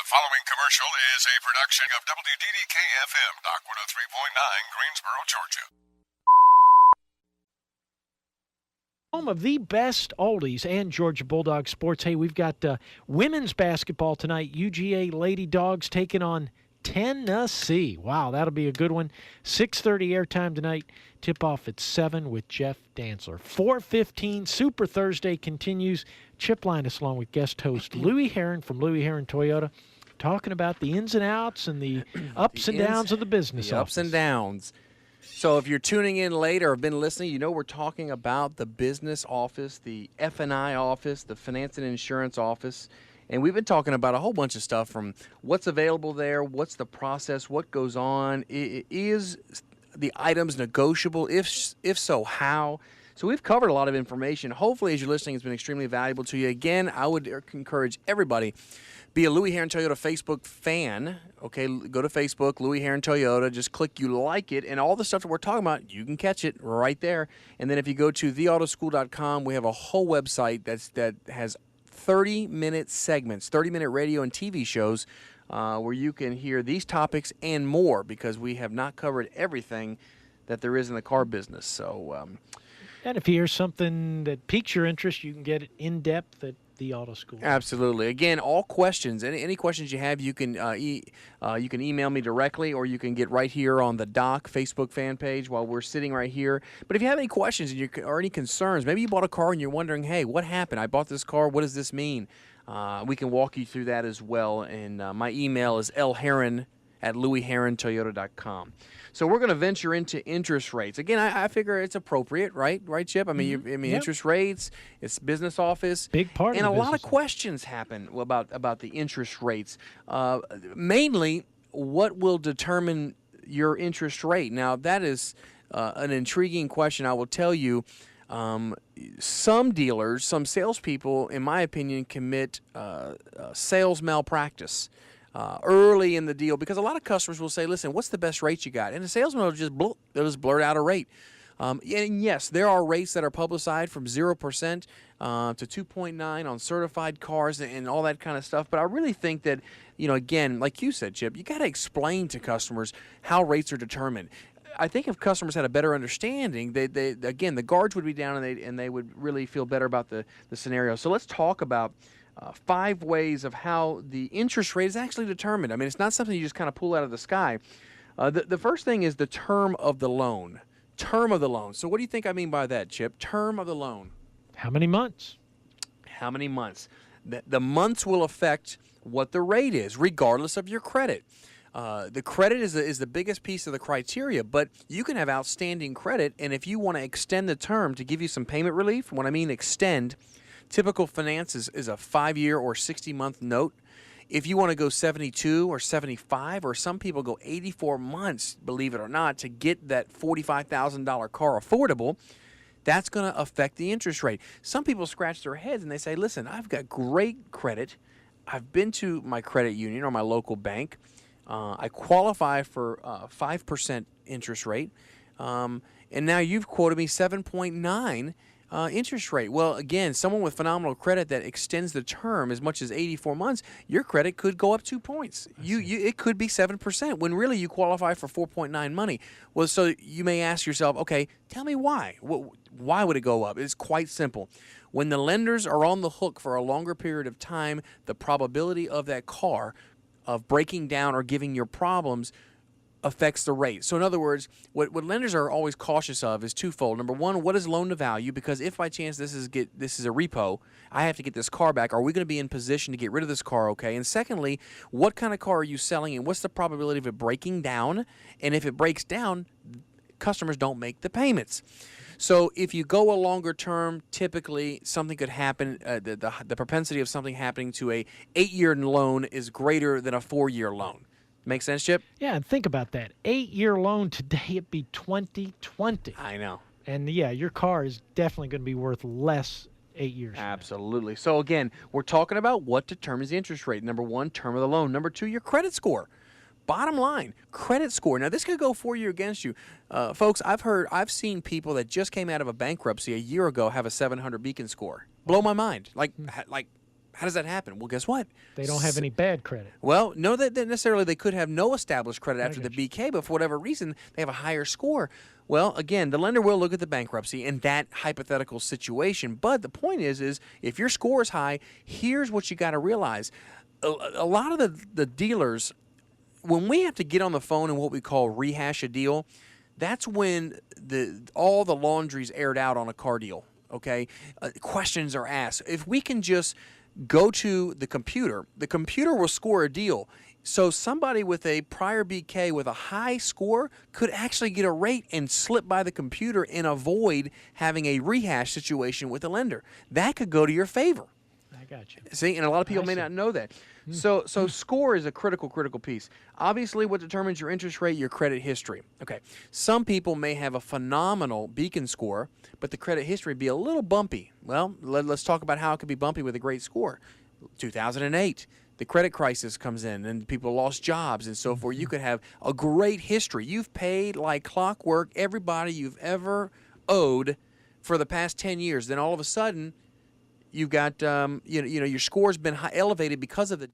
The following commercial is a production of WDDK-FM, Dock 103.9, Greensboro, Georgia. Home of the best oldies and Georgia Bulldog sports. Hey, we've got women's basketball tonight. UGA Lady Dogs taking on Tennessee. Wow, that'll be a good one. 6:30 airtime tonight. Tip-off at 7 with Jeff Dantzler. 4:15, Super Thursday continues. Chip Linus along with guest host Louie Herron from Louie Herron Toyota, talking about the ins and outs and the ups and downs of the business the office. Ups and downs. So if you're tuning in late or have been listening, you know we're talking about the business office, the F&I office, the finance and insurance office. And we've been talking about a whole bunch of stuff from what's available there, what's the process, what goes on, is the items negotiable, if so, how. So we've covered a lot of information. Hopefully, as you're listening, it's been extremely valuable to you. Again, I would encourage everybody, be a Louie Herron Toyota Facebook fan. Okay, go to Facebook, Louie Herron Toyota. Just click you like it, and all the stuff that we're talking about, you can catch it right there. And then if you go to theautoschool.com, we have a whole website that has 30-minute segments, 30-minute radio and TV shows where you can hear these topics and more, because we have not covered everything that there is in the car business. So, and if you hear something that piques your interest, you can get it in depth at the Auto School. Absolutely. Again, all questions, any questions you have, you can email me directly, or you can get right here on the Dock Facebook fan page while we're sitting right here. But if you have any questions or any concerns, maybe you bought a car and you're wondering, hey, what happened? I bought this car. What does this mean? We can walk you through that as well. And my email is lherron@louieherrontoyota.com. So we're going to venture into interest rates. Again, I figure it's appropriate, right? Right, Chip? I mean, Yep. Interest rates, it's business office. Big part and of the a lot of business. questions happen about the interest rates. Mainly, what will determine your interest rate? Now, that is an intriguing question. I will tell you, some dealers, some salespeople, in my opinion, commit sales malpractice early in the deal, because a lot of customers will say, listen, what's the best rate you got? And the salesman will just blurt out a rate. And yes, there are rates that are publicized from 0% to 2.9 on certified cars and all that kind of stuff. But I really think that, again, like you said, Chip, you got to explain to customers how rates are determined. I think if customers had a better understanding, they again, the guards would be down and they would really feel better about the scenario. So let's talk about 5 ways of how the interest rate is actually determined. I mean, it's not something you just kind of pull out of the sky. The first thing is the term of the loan. Term of the loan. So what do you think I mean by that, Chip? Term of the loan. How many months? How many months? The months will affect what the rate is, regardless of your credit. The credit is the biggest piece of the criteria, but you can have outstanding credit, and if you want to extend the term to give you some payment relief, when I mean extend, typical finance is a 5-year or 60-month note. If you want to go 72 or 75, or some people go 84 months, believe it or not, to get that $45,000 car affordable, that's going to affect the interest rate. Some people scratch their heads and they say, listen, I've got great credit. I've been to my credit union or my local bank. I qualify for 5% interest rate, and now you've quoted me 7.9 interest rate. Well, again, someone with phenomenal credit that extends the term as much as 84 months, your credit could go up 2 points. It could be 7%, when really you qualify for 4.9 money. Well, so you may ask yourself, okay, tell me why. Why would it go up? It's quite simple. When the lenders are on the hook for a longer period of time, the probability of that car of breaking down or giving you problems affects the rate. So in other words, what lenders are always cautious of is twofold. Number one, what is loan to value? Because if by chance this is a repo, I have to get this car back, are we going to be in position to get rid of this car okay? And secondly, what kind of car are you selling, and what's the probability of it breaking down? And if it breaks down, customers don't make the payments. So if you go a longer term, typically something could happen. The propensity of something happening to a 8-year loan is greater than a 4-year loan. Make sense, Chip? Yeah, and think about that. 8-year loan today, it'd be 2020. I know. And yeah, your car is definitely going to be worth less 8 years. Absolutely. So again, we're talking about what determines the interest rate. Number one, term of the loan. Number two, your credit score. Bottom line, credit score. Now, this could go for you or against you. Folks, I've seen people that just came out of a bankruptcy a year ago have a 700 Beacon score. Blow my mind. Like How does that happen? Well, guess what? They don't have any bad credit. Well, no, that necessarily they could have no established credit I after the got you. BK, but for whatever reason, they have a higher score. Well, again, the lender will look at the bankruptcy in that hypothetical situation. But the point is if your score is high, here's what you got to realize. A lot of the dealers, when we have to get on the phone and what we call rehash a deal, that's when all the laundry's aired out on a car deal. Okay, questions are asked. If we can just go to the computer will score a deal. So somebody with a prior BK with a high score could actually get a rate and slip by the computer and avoid having a rehash situation with the lender. That could go to your favor. I got you. See, and a lot of people I may see. not know that. So score is a critical piece. Obviously, what determines your interest rate, your credit history. Okay, some people may have a phenomenal beacon score, but the credit history be a little bumpy. Well, let's talk about how it could be bumpy with a great score. 2008, the credit crisis comes in, and people lost jobs and so forth. You could have a great history. You've paid like clockwork everybody you've ever owed for the past 10 years. Then all of a sudden, you've got, your score's been elevated because of the